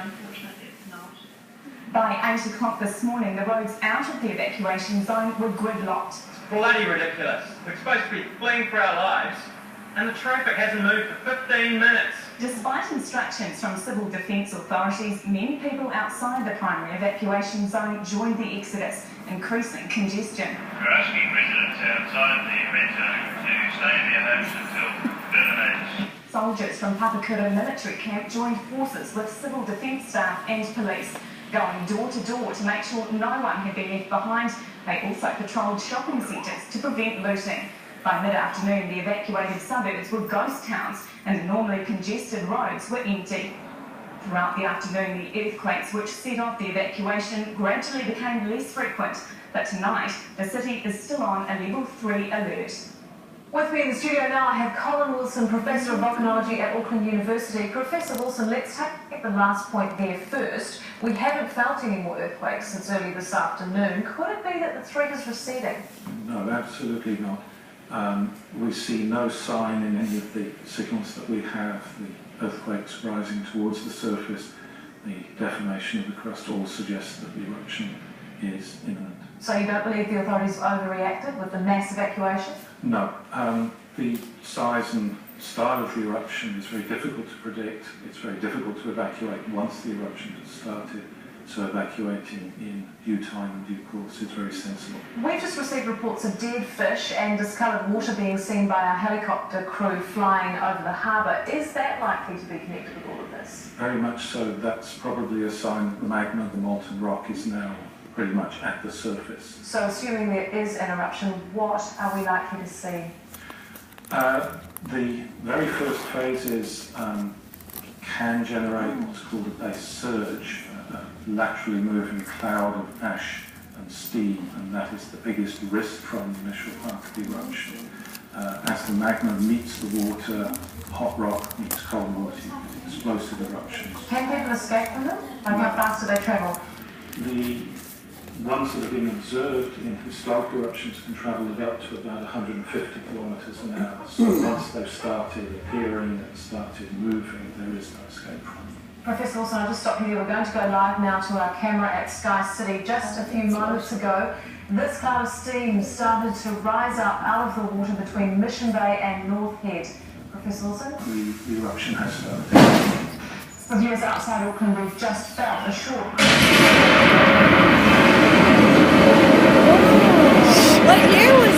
unfortunately it's not. By 8 o'clock this morning, the roads out of the evacuation zone were gridlocked. It's bloody ridiculous. We're supposed to be fleeing for our lives, and the traffic hasn't moved for 15 minutes. Despite instructions from civil defence authorities, many people outside the primary evacuation zone joined the exodus, increasing congestion. We're asking residents outside the event zone to stay in their homes until further notice. Soldiers from Papakura military camp joined forces with civil defence staff and police, going door to door to make sure no one had been left behind. They also patrolled shopping centres to prevent looting. By mid-afternoon, the evacuated suburbs were ghost towns and the normally congested roads were empty. Throughout the afternoon, the earthquakes which set off the evacuation gradually became less frequent, but tonight the city is still on a level 3 alert. With me in the studio now, I have Colin Wilson, Professor of Volcanology at Auckland University. Professor Wilson, let's take the last point there first. We haven't felt any more earthquakes since early this afternoon. Could it be that the threat is receding? No, absolutely not. We see no sign in any of the signals that we have, the earthquakes rising towards the surface, the deformation of the crust all suggests that the eruption is imminent. So you don't believe the authorities overreacted with the mass evacuation? No. The size and style of the eruption is very difficult to predict. It's very difficult to evacuate once the eruption has started. So evacuating in due time and due course is very sensible. We've just received reports of dead fish and discoloured water being seen by our helicopter crew flying over the harbour. Is that likely to be connected with all of this? Very much so. That's probably a sign that the magma, the molten rock, is now pretty much at the surface. So assuming there is an eruption, what are we likely to see? The very first phases can generate what's called a surge, a laterally moving cloud of ash and steam, and that is the biggest risk from the initial part of the eruption. As the magma meets the water, hot rock meets cold water, you get explosive eruptions. Can people escape from them? And how fast do they travel? The ones that have been observed in historic eruptions can travel at up to about 150 kilometres an hour. So once they've started appearing and started moving, there is no escape from them. Professor Wilson, I'll just stop you. We're going to go live now to our camera at Sky City. Just a few moments ago, this cloud of steam started to rise up out of the water between Mission Bay and North Head. Professor Wilson? The eruption has started. For viewers outside Auckland, we've just felt a short... What year was